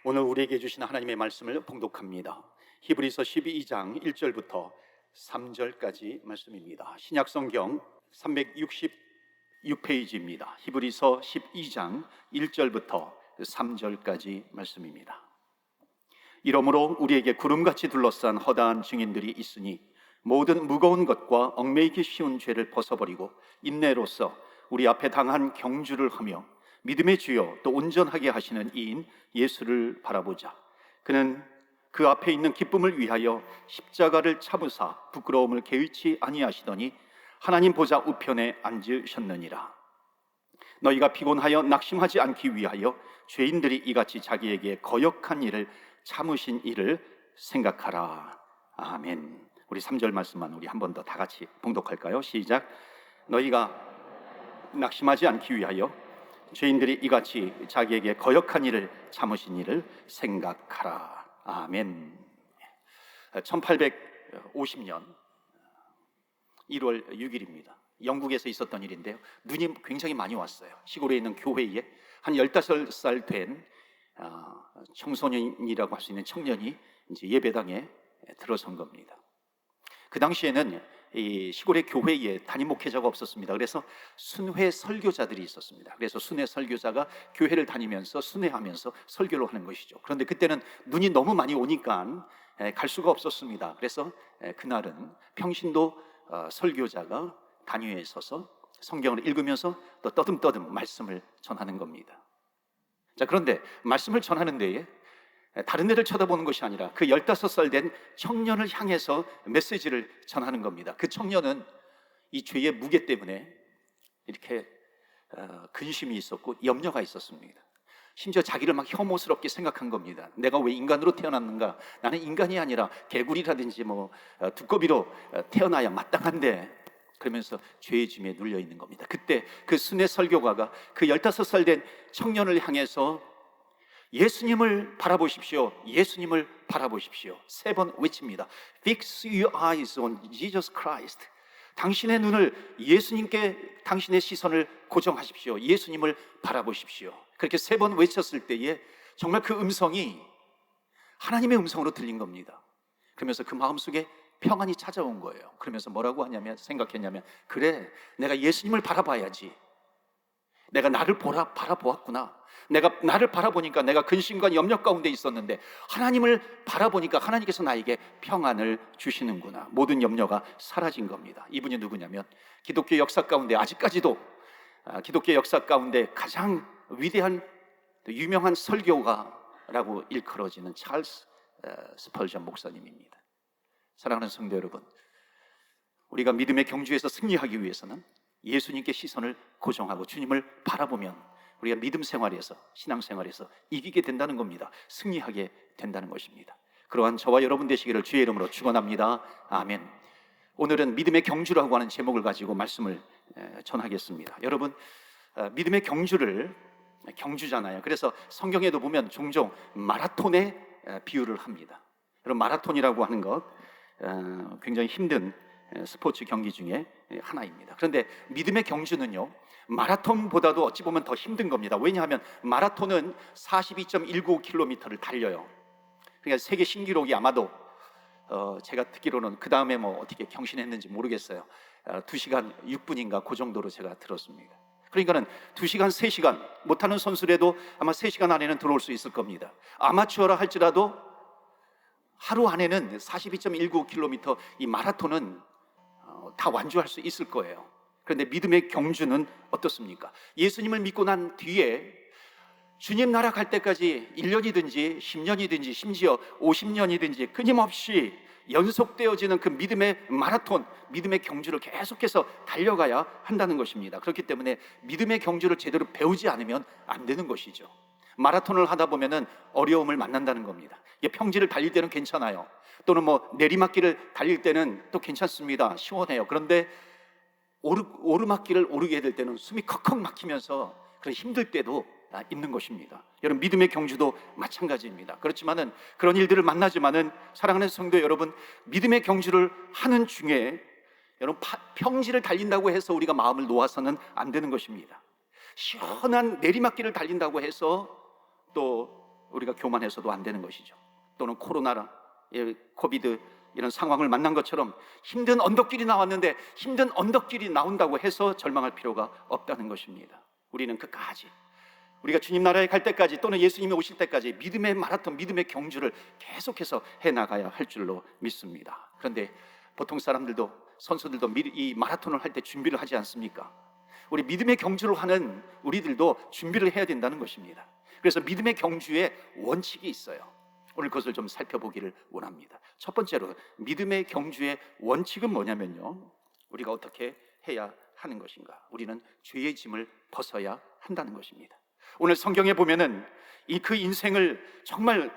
오늘 우리에게 주신 하나님의 말씀을 봉독합니다. 히브리서 12장 1절부터 3절까지 말씀입니다. 신약성경 366페이지입니다. 히브리서 12장 1절부터 3절까지 말씀입니다. 이러므로 우리에게 구름같이 둘러싼 허다한 증인들이 있으니 모든 무거운 것과 얽매이기 쉬운 죄를 벗어버리고 인내로써 우리 앞에 당한 경주를 하며 믿음의 주여 또 온전하게 하시는 이인 예수를 바라보자. 그는 그 앞에 있는 기쁨을 위하여 십자가를 참으사 부끄러움을 개의치 아니하시더니 하나님 보좌 우편에 앉으셨느니라. 너희가 피곤하여 낙심하지 않기 위하여 죄인들이 이같이 자기에게 거역한 일을 참으신 일을 생각하라. 아멘. 우리 3절 말씀만 우리 한 번 더 다 같이 봉독할까요? 시작. 너희가 낙심하지 않기 위하여 죄인들이 이같이 자기에게 거역한 일을 참으신 일을 생각하라. 아멘. 1850년 1월 6일입니다. 영국에서 있었던 일인데요. 눈이 굉장히 많이 왔어요. 시골에 있는 교회에 한 15살 된 청소년이라고 할 수 있는 청년이 이제 예배당에 들어선 겁니다. 그 당시에는 이 시골의 교회에 담임 목회자가 없었습니다. 그래서 순회 설교자들이 있었습니다. 그래서 순회 설교자가 교회를 다니면서 순회하면서 설교를 하는 것이죠. 그런데 그때는 눈이 너무 많이 오니까 갈 수가 없었습니다. 그래서 그날은 평신도 설교자가 단위에 서서 성경을 읽으면서 또 떠듬떠듬 말씀을 전하는 겁니다. 자, 그런데 말씀을 전하는 데에 다른 데를 쳐다보는 것이 아니라 그 15살 된 청년을 향해서 메시지를 전하는 겁니다. 그 청년은 이 죄의 무게 때문에 이렇게 근심이 있었고 염려가 있었습니다. 심지어 자기를 막 혐오스럽게 생각한 겁니다. 내가 왜 인간으로 태어났는가? 나는 인간이 아니라 개구리라든지 두꺼비로 태어나야 마땅한데, 그러면서 죄의 짐에 눌려 있는 겁니다. 그때 그 순회 설교가가 그 15살 된 청년을 향해서 예수님을 바라보십시오. 예수님을 바라보십시오. 3번 외칩니다. Fix your eyes on Jesus Christ. 당신의 눈을 예수님께 당신의 시선을 고정하십시오. 예수님을 바라보십시오. 그렇게 3번 외쳤을 때에 정말 그 음성이 하나님의 음성으로 들린 겁니다. 그러면서 그 마음속에 평안이 찾아온 거예요. 그러면서 뭐라고 생각했냐면, 그래, 내가 예수님을 바라봐야지. 내가 나를 바라보았구나. 내가 나를 바라보니까 내가 근심과 염려 가운데 있었는데 하나님을 바라보니까 하나님께서 나에게 평안을 주시는구나. 모든 염려가 사라진 겁니다. 이분이 누구냐면 기독교 역사 가운데 아직까지도 기독교 역사 가운데 가장 위대한 유명한 설교가라고 일컬어지는 찰스 스펄전 목사님입니다. 사랑하는 성도 여러분, 우리가 믿음의 경주에서 승리하기 위해서는 예수님께 시선을 고정하고 주님을 바라보면 우리가 믿음 생활에서, 신앙 생활에서 이기게 된다는 겁니다. 승리하게 된다는 것입니다. 그러한 저와 여러분 되시기를 주의 이름으로 축원합니다. 아멘. 오늘은 믿음의 경주라고 하는 제목을 가지고 말씀을 전하겠습니다. 여러분, 믿음의 경주잖아요. 그래서 성경에도 보면 종종 마라톤에 비유를 합니다. 여러분, 마라톤이라고 하는 것 굉장히 힘든 스포츠 경기 중에 하나입니다. 그런데 믿음의 경주는요, 마라톤보다도 어찌 보면 더 힘든 겁니다. 왜냐하면 마라톤은 42.19km를 달려요. 그러니까 세계 신기록이 아마도 제가 듣기로는 그 다음에 어떻게 경신했는지 모르겠어요. 2시간 6분인가 그 정도로 제가 들었습니다. 그러니까는 2시간, 3시간 못하는 선수라도 아마 3시간 안에는 들어올 수 있을 겁니다. 아마추어라 할지라도 하루 안에는 42.19km 이 마라톤은 다 완주할 수 있을 거예요. 그런데 믿음의 경주는 어떻습니까? 예수님을 믿고 난 뒤에 주님 나라 갈 때까지 1년이든지 10년이든지 심지어 50년이든지 끊임없이 연속되어지는 그 믿음의 마라톤, 믿음의 경주를 계속해서 달려가야 한다는 것입니다. 그렇기 때문에 믿음의 경주를 제대로 배우지 않으면 안 되는 것이죠. 마라톤을 하다 보면은 어려움을 만난다는 겁니다. 평지를 달릴 때는 괜찮아요. 또는 내리막길을 달릴 때는 또 괜찮습니다. 시원해요. 그런데 오르막길을 오르게 될 때는 숨이 컥컥 막히면서 그런 힘들 때도 있는 것입니다. 여러분, 믿음의 경주도 마찬가지입니다. 그렇지만은 그런 일들을 만나지만은 사랑하는 성도 여러분, 믿음의 경주를 하는 중에 여러분 평지를 달린다고 해서 우리가 마음을 놓아서는 안 되는 것입니다. 시원한 내리막길을 달린다고 해서 또 우리가 교만해서도 안 되는 것이죠. 또는 코로나라 코비드 이런 상황을 만난 것처럼 힘든 언덕길이 나왔는데 힘든 언덕길이 나온다고 해서 절망할 필요가 없다는 것입니다. 우리는 끝까지 우리가 주님 나라에 갈 때까지 또는 예수님이 오실 때까지 믿음의 마라톤, 믿음의 경주를 계속해서 해나가야 할 줄로 믿습니다. 그런데 보통 사람들도, 선수들도 이 마라톤을 할 때 준비를 하지 않습니까? 우리 믿음의 경주를 하는 우리들도 준비를 해야 된다는 것입니다. 그래서 믿음의 경주에 원칙이 있어요. 오늘 그것을 좀 살펴보기를 원합니다. 첫 번째로 믿음의 경주의 원칙은 뭐냐면요, 우리가 어떻게 해야 하는 것인가? 우리는 죄의 짐을 벗어야 한다는 것입니다. 오늘 성경에 보면은 그 인생을 정말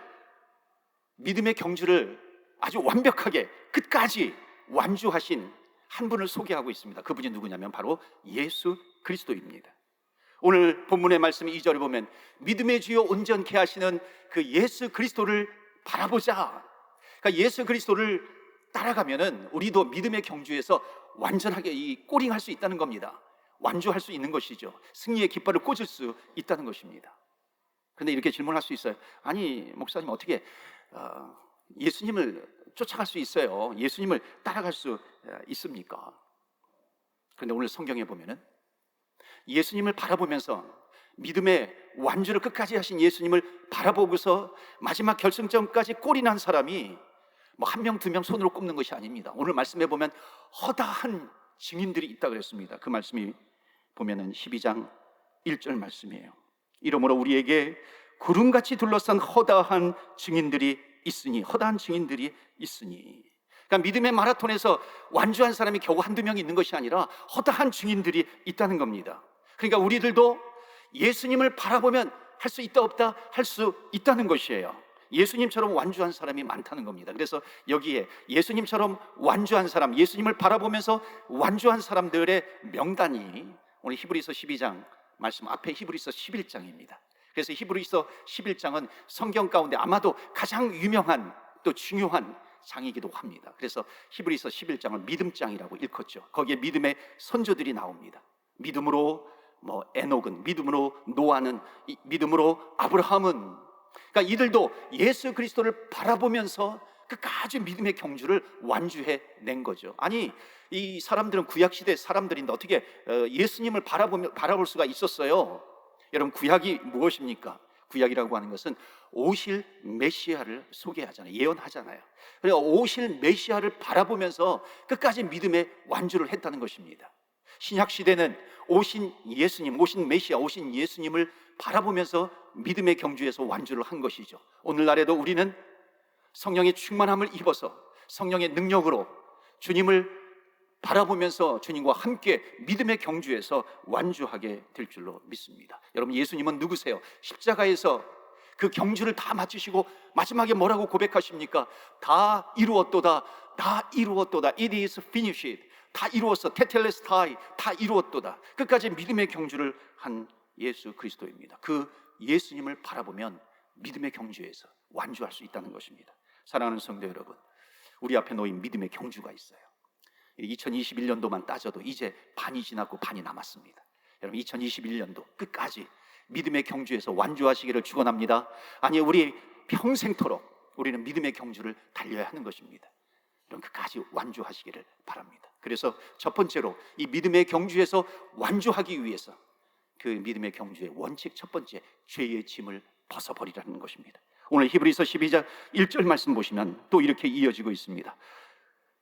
믿음의 경주를 아주 완벽하게 끝까지 완주하신 한 분을 소개하고 있습니다. 그분이 누구냐면 바로 예수 그리스도입니다. 오늘 본문의 말씀 2절에 보면 믿음의 주요 온전케 하시는 그 예수 그리스도를 바라보자. 그러니까 예수 그리스도를 따라가면은 우리도 믿음의 경주에서 완전하게 이 꼬링할 수 있다는 겁니다. 완주할 수 있는 것이죠. 승리의 깃발을 꽂을 수 있다는 것입니다. 그런데 이렇게 질문할 수 있어요. 아니 목사님, 어떻게 예수님을 쫓아갈 수 있어요? 예수님을 따라갈 수 있습니까? 그런데 오늘 성경에 보면은 예수님을 바라보면서 믿음의 완주를 끝까지 하신 예수님을 바라보고서 마지막 결승점까지 꼴이 난 사람이 뭐 한 명, 두 명 손으로 꼽는 것이 아닙니다. 오늘 말씀에 보면 허다한 증인들이 있다 그랬습니다. 그 말씀이 보면은 12장 1절 말씀이에요. 이러므로 우리에게 구름같이 둘러싼 허다한 증인들이 있으니, 허다한 증인들이 있으니, 그러니까 믿음의 마라톤에서 완주한 사람이 겨우 한두 명 있는 것이 아니라 허다한 증인들이 있다는 겁니다. 그러니까 우리들도 예수님을 바라보면 할 수 있다 없다 할 수 있다는 것이에요. 예수님처럼 완주한 사람이 많다는 겁니다. 그래서 여기에 예수님처럼 완주한 사람, 예수님을 바라보면서 완주한 사람들의 명단이 오늘 히브리서 12장 말씀 앞에 히브리서 11장입니다. 그래서 히브리서 11장은 성경 가운데 아마도 가장 유명한 또 중요한 장이기도 합니다. 그래서 히브리서 11장을 믿음장이라고 일컫죠. 거기에 믿음의 선조들이 나옵니다. 믿음으로 에녹은, 믿음으로 노아는, 믿음으로 아브라함은, 그러니까 이들도 예수 그리스도를 바라보면서 끝까지 믿음의 경주를 완주해 낸 거죠. 아니 이 사람들은 구약시대 사람들인데 어떻게 예수님을 바라볼 수가 있었어요? 여러분, 구약이 무엇입니까? 구약이라고 하는 것은 오실 메시아를 소개하잖아요. 예언하잖아요. 그래서 오실 메시아를 바라보면서 끝까지 믿음의 완주를 했다는 것입니다. 신약시대는 오신 예수님, 오신 메시아, 오신 예수님을 바라보면서 믿음의 경주에서 완주를 한 것이죠. 오늘날에도 우리는 성령의 충만함을 입어서 성령의 능력으로 주님을 바라보면서 주님과 함께 믿음의 경주에서 완주하게 될 줄로 믿습니다. 여러분, 예수님은 누구세요? 십자가에서 그 경주를 다 마치시고 마지막에 뭐라고 고백하십니까? 다 이루었도다, 다 이루었도다. It is finished. 다 이루었어. 테텔레스타이, 다 이루었도다. 끝까지 믿음의 경주를 한 예수 그리스도입니다. 그 예수님을 바라보면 믿음의 경주에서 완주할 수 있다는 것입니다. 사랑하는 성도 여러분, 우리 앞에 놓인 믿음의 경주가 있어요. 2021년도만 따져도 이제 반이 지났고 반이 남았습니다. 여러분, 2021년도 끝까지 믿음의 경주에서 완주하시기를 축원합니다. 아니, 우리 평생토록 우리는 믿음의 경주를 달려야 하는 것입니다. 여러분, 끝까지 완주하시기를 바랍니다. 그래서 첫 번째로 이 믿음의 경주에서 완주하기 위해서 그 믿음의 경주의 원칙 첫 번째, 죄의 짐을 벗어버리라는 것입니다. 오늘 히브리서 12장 1절 말씀 보시면 또 이렇게 이어지고 있습니다.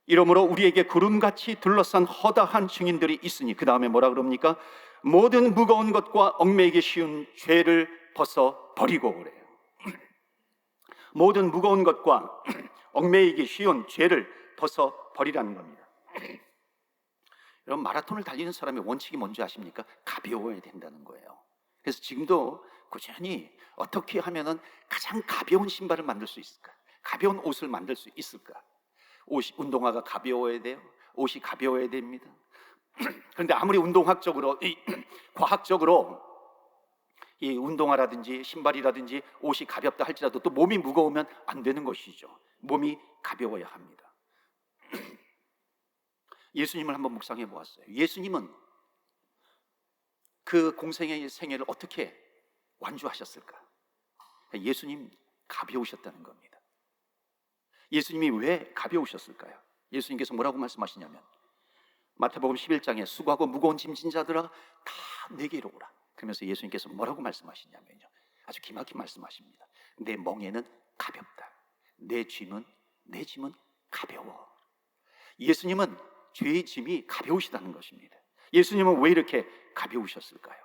이러므로 우리에게 구름같이 둘러싼 허다한 증인들이 있으니, 그 다음에 뭐라 그럽니까? 모든 무거운 것과 얽매이기 쉬운 죄를 벗어버리고 그래요. 모든 무거운 것과 얽매이기 쉬운 죄를 벗어버리라는 겁니다. 여러분, 마라톤을 달리는 사람의 원칙이 뭔지 아십니까? 가벼워야 된다는 거예요. 그래서 지금도 꾸준히 어떻게 하면 가장 가벼운 신발을 만들 수 있을까? 가벼운 옷을 만들 수 있을까? 운동화가 가벼워야 돼요. 옷이 가벼워야 됩니다. 그런데 아무리 운동학적으로, 과학적으로 이 운동화라든지 신발이라든지 옷이 가볍다 할지라도 또 몸이 무거우면 안 되는 것이죠. 몸이 가벼워야 합니다. 예수님을 한번 묵상해 보았어요. 예수님은 그 공생의 생애를 어떻게 완주하셨을까? 예수님 가벼우셨다는 겁니다. 예수님이 왜 가벼우셨을까요? 예수님께서 뭐라고 말씀하시냐면 마태복음 11장에 수고하고 무거운 짐진 자들아 다 내게로 오라. 그러면서 예수님께서 뭐라고 말씀하시냐면요, 아주 기막힌 말씀하십니다. 내 멍에는 가볍다. 내 짐은 가벼워. 예수님은 죄의 짐이 가벼우시다는 것입니다. 예수님은 왜 이렇게 가벼우셨을까요?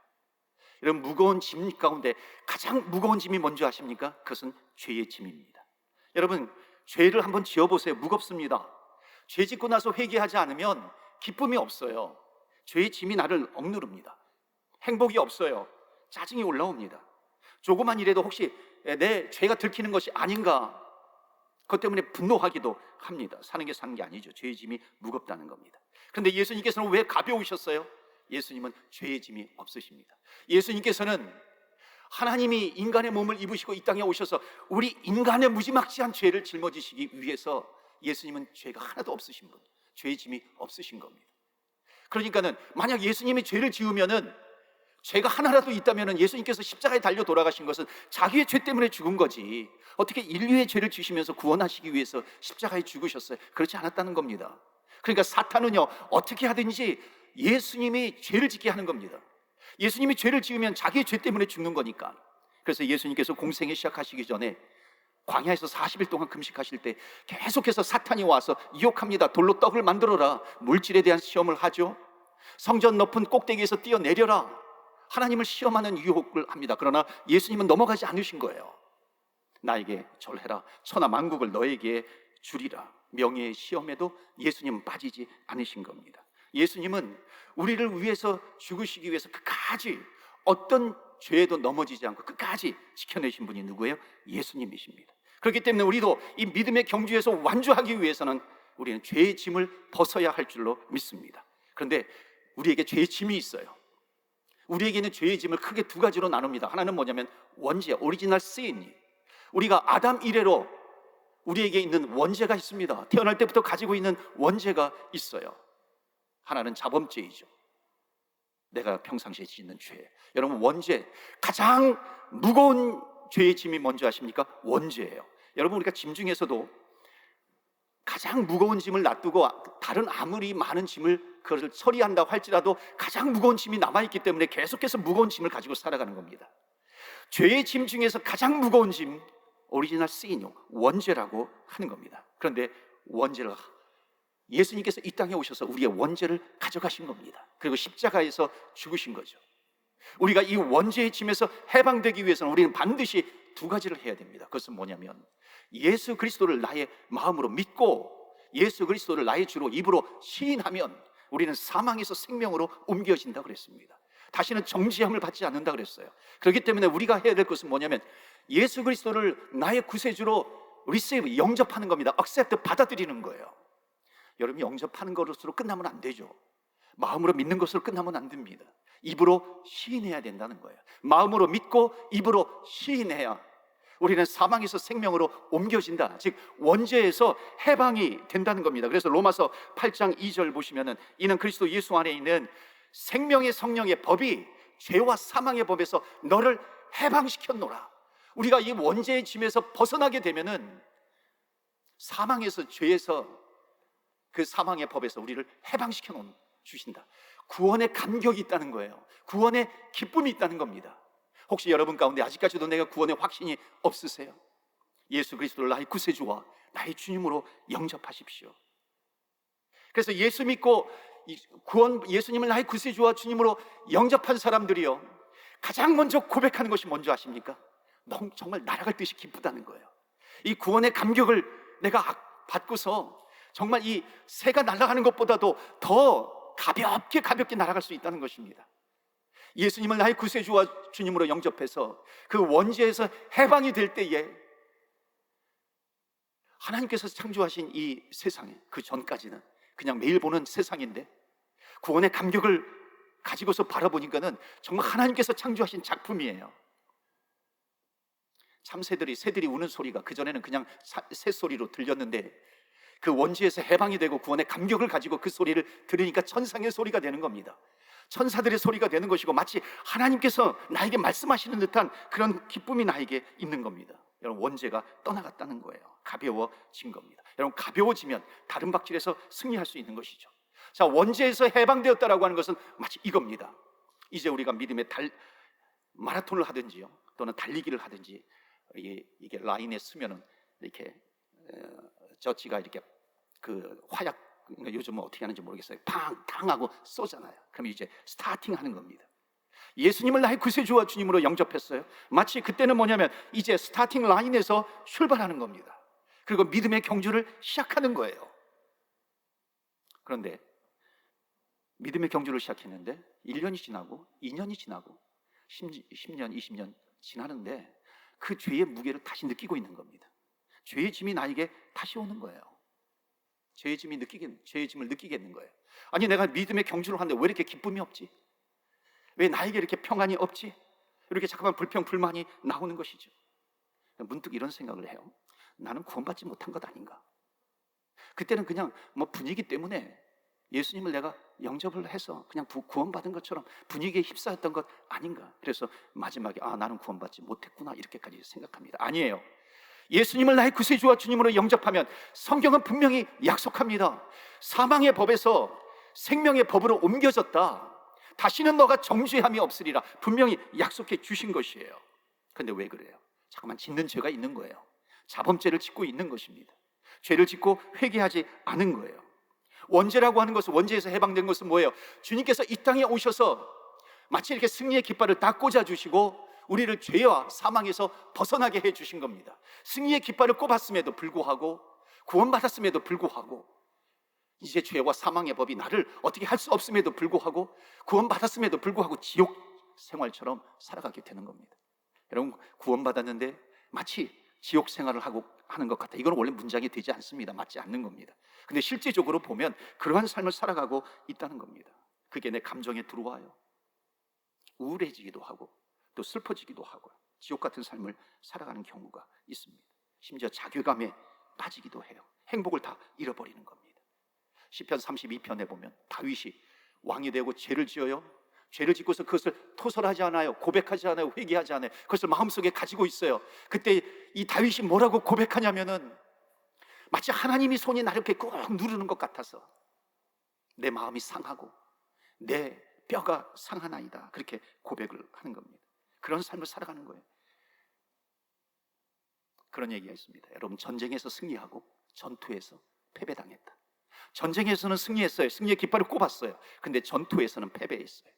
여러분, 무거운 짐 가운데 가장 무거운 짐이 뭔지 아십니까? 그것은 죄의 짐입니다. 여러분, 죄를 한번 지어보세요. 무겁습니다. 죄 짓고 나서 회개하지 않으면 기쁨이 없어요. 죄의 짐이 나를 억누릅니다. 행복이 없어요. 짜증이 올라옵니다. 조그만 일에도 혹시 내 죄가 들키는 것이 아닌가, 그것 때문에 분노하기도 합니다. 사는 게 사는 게 아니죠. 죄의 짐이 무겁다는 겁니다. 그런데 예수님께서는 왜 가벼우셨어요? 예수님은 죄의 짐이 없으십니다. 예수님께서는 하나님이 인간의 몸을 입으시고 이 땅에 오셔서 우리 인간의 무지막지한 죄를 짊어지시기 위해서 예수님은 죄가 하나도 없으신 분, 죄의 짐이 없으신 겁니다. 그러니까는 만약 예수님이 죄를 지으면은, 죄가 하나라도 있다면은 예수님께서 십자가에 달려 돌아가신 것은 자기의 죄 때문에 죽은 거지, 어떻게 인류의 죄를 지시면서 구원하시기 위해서 십자가에 죽으셨어요? 그렇지 않았다는 겁니다. 그러니까 사탄은요, 어떻게 하든지 예수님이 죄를 짓게 하는 겁니다. 예수님이 죄를 지으면 자기의 죄 때문에 죽는 거니까. 그래서 예수님께서 공생에 시작하시기 전에 광야에서 40일 동안 금식하실 때 계속해서 사탄이 와서 유혹합니다. 돌로 떡을 만들어라. 물질에 대한 시험을 하죠. 성전 높은 꼭대기에서 뛰어내려라. 하나님을 시험하는 유혹을 합니다. 그러나 예수님은 넘어가지 않으신 거예요. 나에게 절해라. 천하 만국을 너에게 주리라. 명예의 시험에도 예수님은 빠지지 않으신 겁니다. 예수님은 우리를 위해서 죽으시기 위해서 끝까지 어떤 죄에도 넘어지지 않고 끝까지 지켜내신 분이 누구예요? 예수님이십니다. 그렇기 때문에 우리도 이 믿음의 경주에서 완주하기 위해서는 우리는 죄의 짐을 벗어야 할 줄로 믿습니다. 그런데 우리에게 죄의 짐이 있어요. 우리에게는 죄의 짐을 크게 두 가지로 나눕니다. 하나는 뭐냐면 원죄, 오리지널 sin. 우리가 아담 이래로 우리에게 있는 원죄가 있습니다. 태어날 때부터 가지고 있는 원죄가 있어요. 하나는 자범죄이죠. 내가 평상시에 짓는 죄. 여러분, 원죄, 가장 무거운 죄의 짐이 뭔지 아십니까? 원죄예요. 여러분, 우리가 짐 중에서도 가장 무거운 짐을 놔두고 다른 아무리 많은 짐을 그것을 처리한다고 할지라도 가장 무거운 짐이 남아있기 때문에 계속해서 무거운 짐을 가지고 살아가는 겁니다. 죄의 짐 중에서 가장 무거운 짐, 오리지널 sin, 원죄라고 하는 겁니다. 그런데 원죄를 예수님께서 이 땅에 오셔서 우리의 원죄를 가져가신 겁니다. 그리고 십자가에서 죽으신 거죠. 우리가 이 원죄의 짐에서 해방되기 위해서는 우리는 반드시 두 가지를 해야 됩니다. 그것은 뭐냐면 예수 그리스도를 나의 마음으로 믿고 예수 그리스도를 나의 주로 입으로 시인하면 우리는 사망에서 생명으로 옮겨진다 그랬습니다. 다시는 정죄함을 받지 않는다 그랬어요. 그렇기 때문에 우리가 해야 될 것은 뭐냐면 예수 그리스도를 나의 구세주로 receive, 영접하는 겁니다. accept, 받아들이는 거예요. 여러분, 영접하는 것으로 끝나면 안 되죠. 마음으로 믿는 것으로 끝나면 안 됩니다. 입으로 시인해야 된다는 거예요. 마음으로 믿고 입으로 시인해야 우리는 사망에서 생명으로 옮겨진다. 즉 원죄에서 해방이 된다는 겁니다. 그래서 로마서 8장 2절 보시면은 이는 그리스도 예수 안에 있는 생명의 성령의 법이 죄와 사망의 법에서 너를 해방시켰노라. 우리가 이 원죄의 짐에서 벗어나게 되면은 사망에서, 죄에서, 그 사망의 법에서 우리를 해방시켜 주신다. 구원의 감격이 있다는 거예요. 구원의 기쁨이 있다는 겁니다. 혹시 여러분 가운데 아직까지도 내가 구원의 확신이 없으세요? 예수 그리스도를 나의 구세주와 나의 주님으로 영접하십시오. 그래서 예수 믿고 예수님을 나의 구세주와 주님으로 영접한 사람들이요, 가장 먼저 고백하는 것이 뭔지 아십니까? 너무 정말 날아갈 듯이 기쁘다는 거예요. 이 구원의 감격을 내가 받고서 정말 이 새가 날아가는 것보다도 더 가볍게 날아갈 수 있다는 것입니다. 예수님을 나의 구세주와 주님으로 영접해서 그 원죄에서 해방이 될 때에 하나님께서 창조하신 이 세상에, 그 전까지는 그냥 매일 보는 세상인데 구원의 감격을 가지고서 바라보니까는 정말 하나님께서 창조하신 작품이에요. 새들이 우는 소리가 그전에는 그냥 새소리로 들렸는데 그 원죄에서 해방이 되고 구원의 감격을 가지고 그 소리를 들으니까 천상의 소리가 되는 겁니다. 천사들의 소리가 되는 것이고 마치 하나님께서 나에게 말씀하시는 듯한 그런 기쁨이 나에게 있는 겁니다. 여러분, 원죄가 떠나갔다는 거예요. 가벼워진 겁니다. 여러분, 가벼워지면 다른 박질에서 승리할 수 있는 것이죠. 자, 원죄에서 해방되었다라고 하는 것은 마치 이겁니다. 이제 우리가 믿음의 마라톤을 하든지요, 또는 달리기를 하든지, 이게 라인에 쓰면은 이렇게 저치가 이렇게 그 화약, 요즘은 어떻게 하는지 모르겠어요. 팡 하고 쏘잖아요. 그럼 이제 스타팅 하는 겁니다. 예수님을 나의 구세주와 주님으로 영접했어요. 마치 그때는 뭐냐면 이제 스타팅 라인에서 출발하는 겁니다. 그리고 믿음의 경주를 시작하는 거예요. 그런데 믿음의 경주를 시작했는데 1년이 지나고 2년이 지나고 10년, 20년 지나는데 그 죄의 무게를 다시 느끼고 있는 겁니다. 죄의 짐이 나에게 다시 오는 거예요. 죄의 짐을 느끼겠는 거예요. 아니, 내가 믿음의 경주를 하는데 왜 이렇게 기쁨이 없지? 왜 나에게 이렇게 평안이 없지? 이렇게 자꾸만 불평, 불만이 나오는 것이죠. 문득 이런 생각을 해요. 나는 구원받지 못한 것 아닌가? 그때는 그냥 뭐 분위기 때문에 예수님을 내가 영접을 해서 그냥 구원받은 것처럼 분위기에 휩싸였던 것 아닌가? 그래서 마지막에 나는 구원받지 못했구나, 이렇게까지 생각합니다. 아니에요. 예수님을 나의 구세주와 주님으로 영접하면 성경은 분명히 약속합니다. 사망의 법에서 생명의 법으로 옮겨졌다. 다시는 너가 정죄함이 없으리라 분명히 약속해 주신 것이에요. 그런데 왜 그래요? 자꾸만 짓는 죄가 있는 거예요. 자범죄를 짓고 있는 것입니다. 죄를 짓고 회개하지 않은 거예요. 원죄라고 하는 것은, 원죄에서 해방된 것은 뭐예요? 주님께서 이 땅에 오셔서 마치 이렇게 승리의 깃발을 딱 꽂아주시고 우리를 죄와 사망에서 벗어나게 해주신 겁니다. 승리의 깃발을 꼽았음에도 불구하고, 구원받았음에도 불구하고, 이제 죄와 사망의 법이 나를 어떻게 할 수 없음에도 불구하고, 구원받았음에도 불구하고 지옥 생활처럼 살아가게 되는 겁니다. 여러분, 구원받았는데 마치 지옥 생활을 하는 것 같아. 이건 원래 문장이 되지 않습니다. 맞지 않는 겁니다. 근데 실제적으로 보면 그러한 삶을 살아가고 있다는 겁니다. 그게 내 감정에 들어와요. 우울해지기도 하고 또 슬퍼지기도 하고 지옥 같은 삶을 살아가는 경우가 있습니다. 심지어 자괴감에 빠지기도 해요. 행복을 다 잃어버리는 겁니다. 시편 32편에 보면 다윗이 왕이 되고 죄를 지어요. 죄를 짓고서 그것을 토설하지 않아요. 고백하지 않아요. 회개하지 않아요. 그것을 마음속에 가지고 있어요. 그때 이 다윗이 뭐라고 고백하냐면은 마치 하나님이 손이 나를 이렇게 꾹 누르는 것 같아서 내 마음이 상하고 내 뼈가 상하나이다. 그렇게 고백을 하는 겁니다. 그런 삶을 살아가는 거예요. 그런 얘기가 있습니다. 여러분, 전쟁에서 승리하고 전투에서 패배당했다. 전쟁에서는 승리했어요. 승리의 깃발을 꼽았어요. 근데 전투에서는 패배했어요.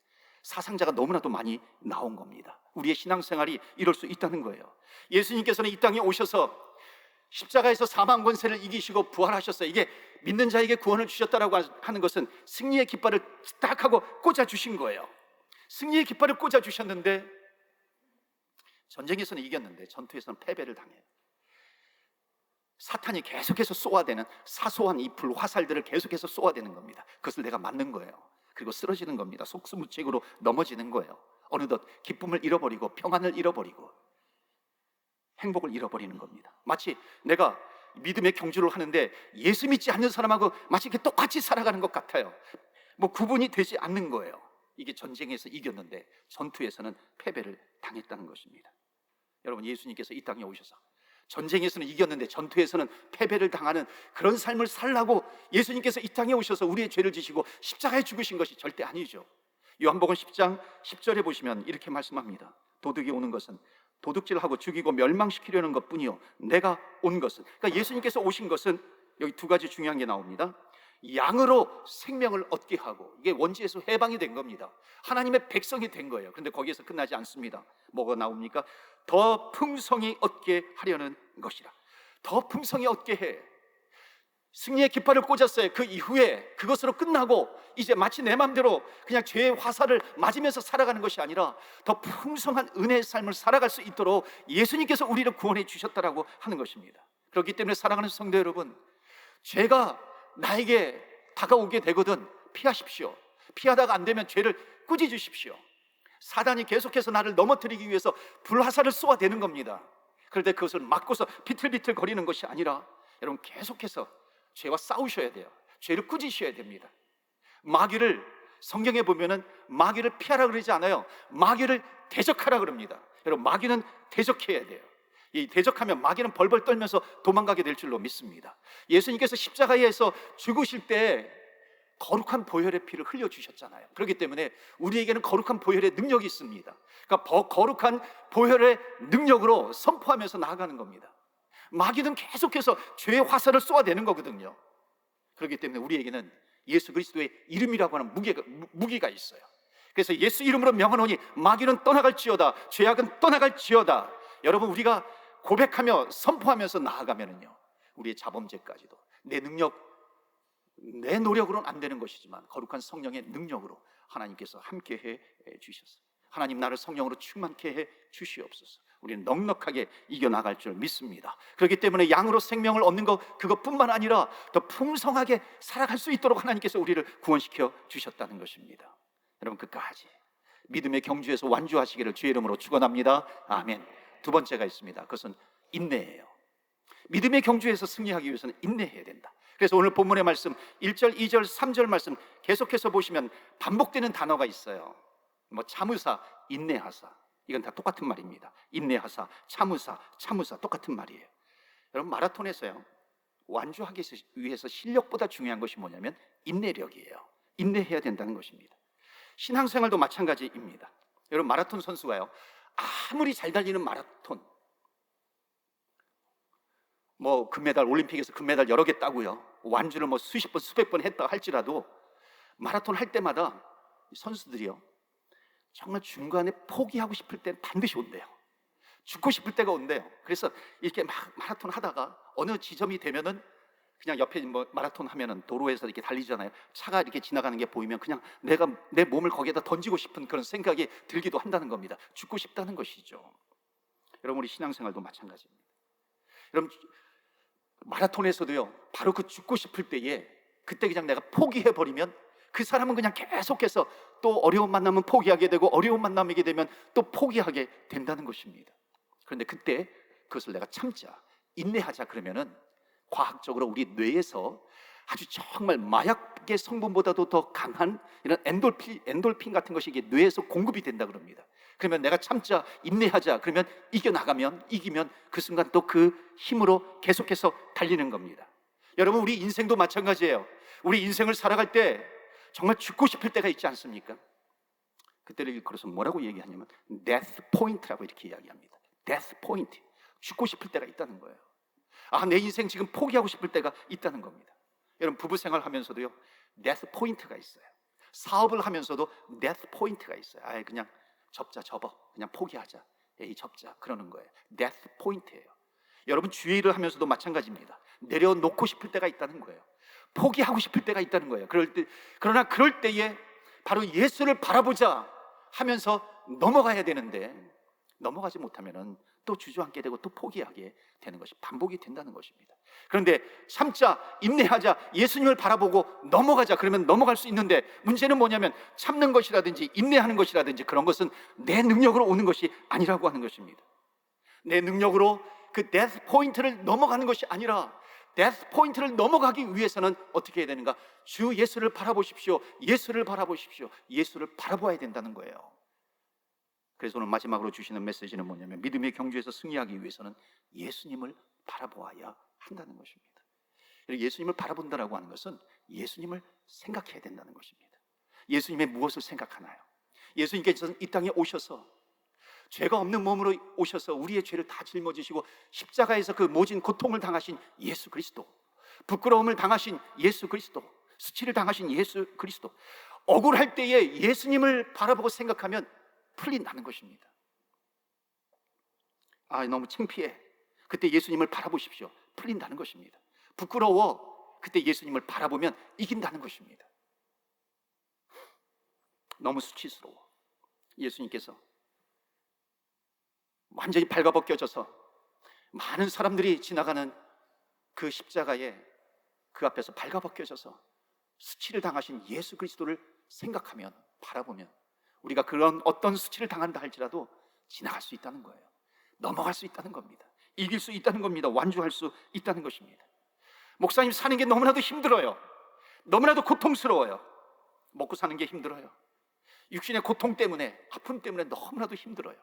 사상자가 너무나도 많이 나온 겁니다. 우리의 신앙생활이 이럴 수 있다는 거예요. 예수님께서는 이 땅에 오셔서 십자가에서 사망 권세를 이기시고 부활하셨어요. 이게 믿는 자에게 구원을 주셨다라고 하는 것은 승리의 깃발을 딱 하고 꽂아주신 거예요. 승리의 깃발을 꽂아주셨는데 전쟁에서는 이겼는데 전투에서는 패배를 당해요. 사탄이 계속해서 쏘아대는 사소한 이 불화살들을 계속해서 쏘아대는 겁니다. 그것을 내가 맞는 거예요. 그리고 쓰러지는 겁니다. 속수무책으로 넘어지는 거예요. 어느덧 기쁨을 잃어버리고 평안을 잃어버리고 행복을 잃어버리는 겁니다. 마치 내가 믿음의 경주를 하는데 예수 믿지 않는 사람하고 마치 이렇게 똑같이 살아가는 것 같아요. 뭐 구분이 되지 않는 거예요. 이게 전쟁에서 이겼는데 전투에서는 패배를 당했다는 것입니다. 여러분, 예수님께서 이 땅에 오셔서 전쟁에서는 이겼는데 전투에서는 패배를 당하는 그런 삶을 살라고 예수님께서 이 땅에 오셔서 우리의 죄를 지시고 십자가에 죽으신 것이 절대 아니죠. 요한복음 10장 10절에 보시면 이렇게 말씀합니다. 도둑이 오는 것은 도둑질하고 죽이고 멸망시키려는 것뿐이요 내가 온 것은, 그러니까 예수님께서 오신 것은 여기 두 가지 중요한 게 나옵니다. 양으로 생명을 얻게 하고, 이게 원죄에서 해방이 된 겁니다. 하나님의 백성이 된 거예요. 그런데 거기에서 끝나지 않습니다. 뭐가 나옵니까? 더 풍성히 얻게 하려는 것이라. 더 풍성히 얻게 해. 승리의 깃발을 꽂았어요. 그 이후에 그것으로 끝나고 이제 마치 내 맘대로 그냥 죄의 화살을 맞으면서 살아가는 것이 아니라 더 풍성한 은혜의 삶을 살아갈 수 있도록 예수님께서 우리를 구원해 주셨다라고 하는 것입니다. 그렇기 때문에 사랑하는 성도 여러분, 죄가 나에게 다가오게 되거든 피하십시오. 피하다가 안 되면 죄를 꾸짖으십시오. 사단이 계속해서 나를 넘어뜨리기 위해서 불화살을 쏘아대는 겁니다. 그런데 그것을 막고서 비틀비틀 거리는 것이 아니라 여러분, 계속해서 죄와 싸우셔야 돼요. 죄를 꾸짖으셔야 됩니다. 마귀를 성경에 보면은 마귀를 피하라 그러지 않아요. 마귀를 대적하라 그럽니다. 여러분, 마귀는 대적해야 돼요. 이 대적하면 마귀는 벌벌 떨면서 도망가게 될 줄로 믿습니다. 예수님께서 십자가에서 죽으실 때 거룩한 보혈의 피를 흘려주셨잖아요. 그렇기 때문에 우리에게는 거룩한 보혈의 능력이 있습니다. 그러니까 거룩한 보혈의 능력으로 선포하면서 나아가는 겁니다. 마귀는 계속해서 죄의 화살을 쏘아대는 거거든요. 그렇기 때문에 우리에게는 예수 그리스도의 이름이라고 하는 무기가 있어요. 그래서 예수 이름으로 명하노니 마귀는 떠나갈지어다, 죄악은 떠나갈지어다. 여러분, 우리가 고백하며 선포하면서 나아가면은요, 우리의 자범죄까지도 내 능력, 내 노력으로는 안 되는 것이지만 거룩한 성령의 능력으로 하나님께서 함께해 주셨어요. 하나님, 나를 성령으로 충만케 해 주시옵소서. 우리는 넉넉하게 이겨나갈 줄 믿습니다. 그렇기 때문에 양으로 생명을 얻는 것, 그것뿐만 아니라 더 풍성하게 살아갈 수 있도록 하나님께서 우리를 구원시켜 주셨다는 것입니다. 여러분, 끝까지 믿음의 경주에서 완주하시기를 주의 이름으로 축원합니다. 아멘. 두 번째가 있습니다. 그것은 인내예요. 믿음의 경주에서 승리하기 위해서는 인내해야 된다. 그래서 오늘 본문의 말씀 1절, 2절, 3절 말씀 계속해서 보시면 반복되는 단어가 있어요. 뭐 참으사, 인내하사, 이건 다 똑같은 말입니다. 인내하사, 참으사, 참으사, 똑같은 말이에요. 여러분, 마라톤에서요, 완주하기 위해서 실력보다 중요한 것이 뭐냐면 인내력이에요. 인내해야 된다는 것입니다. 신앙생활도 마찬가지입니다. 여러분, 마라톤 선수가요, 아무리 잘 달리는 마라톤, 뭐 금메달, 올림픽에서 금메달 여러 개 따고요, 완주를 뭐 수십 번, 수백 번 했다 할지라도 마라톤 할 때마다 선수들이요, 정말 중간에 포기하고 싶을 때 반드시 온대요. 죽고 싶을 때가 온대요. 그래서 이렇게 막 마라톤 하다가 어느 지점이 되면은 그냥 옆에 뭐 마라톤 하면은 도로에서 이렇게 달리잖아요. 차가 이렇게 지나가는 게 보이면 그냥 내가 내 몸을 거기에다 던지고 싶은 그런 생각이 들기도 한다는 겁니다. 죽고 싶다는 것이죠. 여러분, 우리 신앙생활도 마찬가지입니다. 여러분, 마라톤에서도요, 바로 그 죽고 싶을 때에 그때 그냥 내가 포기해버리면 그 사람은 그냥 계속해서 또 어려운 만나면 포기하게 되고 어려운 만남이게 되면 또 포기하게 된다는 것입니다. 그런데 그때 그것을 내가 참자, 인내하자 그러면은 과학적으로 우리 뇌에서 아주 정말 마약의 성분보다도 더 강한 이런 엔돌핀 같은 것이 이게 뇌에서 공급이 된다 그럽니다. 그러면 내가 참자, 인내하자 그러면 이기면 그 순간 또 그 힘으로 계속해서 달리는 겁니다. 여러분, 우리 인생도 마찬가지예요. 우리 인생을 살아갈 때 정말 죽고 싶을 때가 있지 않습니까? 그때를 일컬어서 뭐라고 얘기하냐면 death point라고 이렇게 이야기합니다. death point, 죽고 싶을 때가 있다는 거예요. 내 인생 지금 포기하고 싶을 때가 있다는 겁니다. 여러분, 부부 생활하면서도요, death point가 있어요. 사업을 하면서도 death point가 있어요. 그냥 접어, 그냥 포기하자, 접자 그러는 거예요. death point예요. 여러분, 주의 일을 하면서도 마찬가지입니다. 내려놓고 싶을 때가 있다는 거예요. 포기하고 싶을 때가 있다는 거예요. 그러나 그럴 때에 바로 예수를 바라보자 하면서 넘어가야 되는데 넘어가지 못하면은 또 주저앉게 되고 또 포기하게 되는 것이 반복이 된다는 것입니다. 그런데 참자, 인내하자, 예수님을 바라보고 넘어가자 그러면 넘어갈 수 있는데 문제는 뭐냐면 참는 것이라든지 인내하는 것이라든지 그런 것은 내 능력으로 오는 것이 아니라고 하는 것입니다. 내 능력으로 그 데스 포인트를 넘어가는 것이 아니라 데스 포인트를 넘어가기 위해서는 어떻게 해야 되는가? 주 예수를 바라보십시오. 예수를 바라보십시오. 예수를 바라봐야 된다는 거예요. 그래서 오늘 마지막으로 주시는 메시지는 뭐냐면 믿음의 경주에서 승리하기 위해서는 예수님을 바라보아야 한다는 것입니다. 예수님을 바라본다라고 하는 것은 예수님을 생각해야 된다는 것입니다. 예수님의 무엇을 생각하나요? 예수님께서는 이 땅에 오셔서 죄가 없는 몸으로 오셔서 우리의 죄를 다 짊어지시고 십자가에서 그 모진 고통을 당하신 예수 그리스도, 부끄러움을 당하신 예수 그리스도, 수치를 당하신 예수 그리스도, 억울할 때에 예수님을 바라보고 생각하면 풀린다는 것입니다. 너무 창피해. 그때 예수님을 바라보십시오. 풀린다는 것입니다. 부끄러워. 그때 예수님을 바라보면 이긴다는 것입니다. 너무 수치스러워. 예수님께서 완전히 발가벗겨져서 많은 사람들이 지나가는 그 십자가에 그 앞에서 발가벗겨져서 수치를 당하신 예수 그리스도를 생각하면, 바라보면 우리가 그런 어떤 수치를 당한다 할지라도 지나갈 수 있다는 거예요. 넘어갈 수 있다는 겁니다. 이길 수 있다는 겁니다. 완주할 수 있다는 것입니다. 목사님, 사는 게 너무나도 힘들어요. 너무나도 고통스러워요. 먹고 사는 게 힘들어요. 육신의 고통 때문에, 아픔 때문에 너무나도 힘들어요.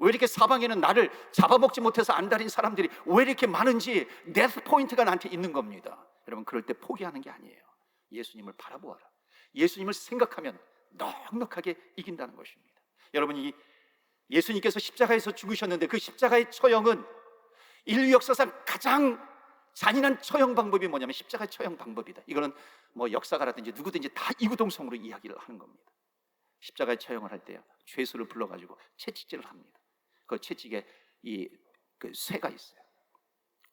왜 이렇게 사방에는 나를 잡아먹지 못해서 안달인 사람들이 왜 이렇게 많은지 데스 포인트가 나한테 있는 겁니다. 여러분, 그럴 때 포기하는 게 아니에요. 예수님을 바라보아라. 예수님을 생각하면 넉넉하게 이긴다는 것입니다. 여러분, 이 예수님께서 십자가에서 죽으셨는데 그 십자가의 처형은 인류 역사상 가장 잔인한 처형 방법이 뭐냐면 십자가의 처형 방법이다. 이거는 뭐 역사가라든지 누구든지 다 이구동성으로 이야기를 하는 겁니다. 십자가의 처형을 할 때요, 죄수를 불러가지고 채찍질을 합니다. 그 채찍에 그 쇠가 있어요.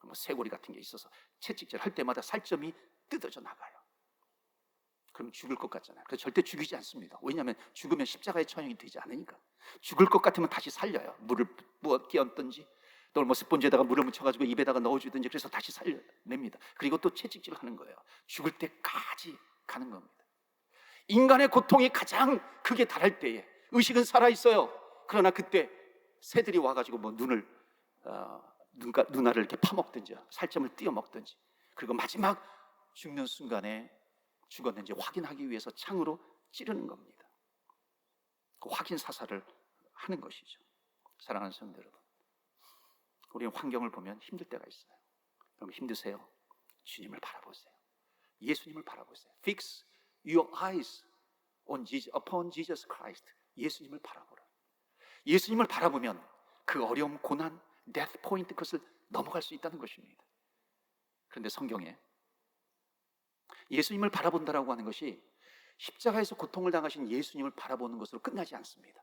뭐 쇠고리 같은 게 있어서 채찍질 할 때마다 살점이 뜯어져 나가요. 그럼 죽을 것 같잖아요. 그래서 절대 죽이지 않습니다. 왜냐하면 죽으면 십자가의 처형이 되지 않으니까. 죽을 것 같으면 다시 살려요. 물을 부어 끼얹든지 또 뭐 스폰지에다가 물을 묻혀가지고 입에다가 넣어주든지, 그래서 다시 살려냅니다. 그리고 또 채찍질을 하는 거예요. 죽을 때까지 가는 겁니다. 인간의 고통이 가장 크게 달할 때에 의식은 살아있어요. 그러나 그때 새들이 와가지고 뭐 눈알을 이렇게 파먹든지 살점을 띄어먹든지, 그리고 마지막 죽는 순간에 죽었는지 확인하기 위해서 창으로 찌르는 겁니다. 그 확인 사살을 하는 것이죠. 사랑하는 성도 여러분, 우리는 환경을 보면 힘들 때가 있어요. 여러분, 힘드세요? 주님을 바라보세요. 예수님을 바라보세요. Fix your eyes upon Jesus Christ. 예수님을 바라보라. 예수님을 바라보면 그 어려움, 고난, death point, 그것을 넘어갈 수 있다는 것입니다. 그런데 성경에 예수님을 바라본다라고 하는 것이 십자가에서 고통을 당하신 예수님을 바라보는 것으로 끝나지 않습니다.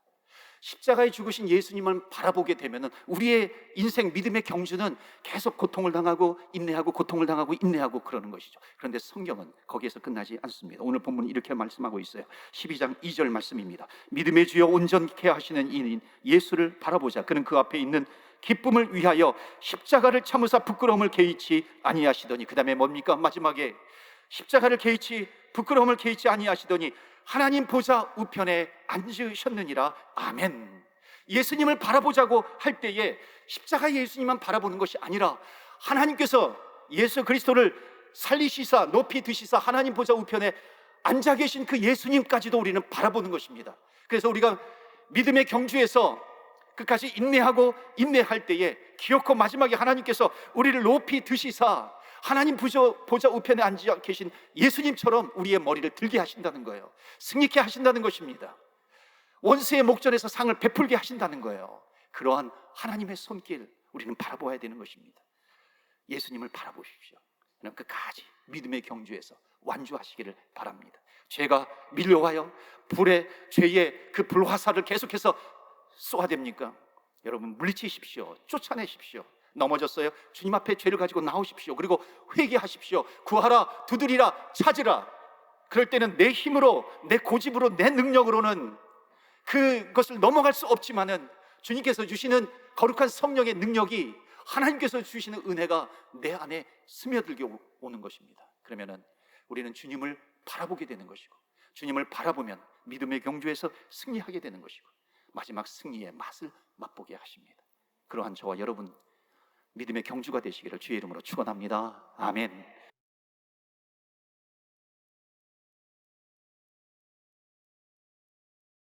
십자가에 죽으신 예수님을 바라보게 되면 우리의 인생 믿음의 경주는 계속 고통을 당하고 인내하고 고통을 당하고 인내하고 그러는 것이죠. 그런데 성경은 거기에서 끝나지 않습니다. 오늘 본문은 이렇게 말씀하고 있어요. 12장 2절 말씀입니다. 믿음의 주여 온전케 하시는 이인 예수를 바라보자. 그는 그 앞에 있는 기쁨을 위하여 십자가를 참으사 부끄러움을 개의치 아니하시더니, 그 다음에 뭡니까? 마지막에 십자가를 개의치 부끄러움을 개의치 아니하시더니 하나님 보좌 우편에 앉으셨느니라. 아멘. 예수님을 바라보자고 할 때에 십자가 예수님만 바라보는 것이 아니라 하나님께서 예수 그리스도를 살리시사 높이 드시사 하나님 보좌 우편에 앉아 계신 그 예수님까지도 우리는 바라보는 것입니다. 그래서 우리가 믿음의 경주에서 끝까지 인내하고 인내할 때에 기어코 마지막에 하나님께서 우리를 높이 드시사 하나님 보좌 우편에 앉아 계신 예수님처럼 우리의 머리를 들게 하신다는 거예요. 승리케 하신다는 것입니다. 원수의 목전에서 상을 베풀게 하신다는 거예요. 그러한 하나님의 손길 우리는 바라보아야 되는 것입니다. 예수님을 바라보십시오. 그럼 끝까지 믿음의 경주에서 완주하시기를 바랍니다. 죄가 밀려와요. 죄의 그 불화살을 계속해서 쏘아댑니까? 여러분, 물리치십시오. 쫓아내십시오. 넘어졌어요? 주님 앞에 죄를 가지고 나오십시오. 그리고 회개하십시오. 구하라, 두드리라, 찾으라. 그럴 때는 내 힘으로, 내 고집으로, 내 능력으로는 그것을 넘어갈 수 없지만은 주님께서 주시는 거룩한 성령의 능력이, 하나님께서 주시는 은혜가 내 안에 스며들게 오는 것입니다. 그러면은 우리는 주님을 바라보게 되는 것이고, 주님을 바라보면 믿음의 경주에서 승리하게 되는 것이고, 마지막 승리의 맛을 맛보게 하십니다. 그러한 저와 여러분 믿음의 경주가 되시기를 주의 이름으로 축원합니다. 아멘.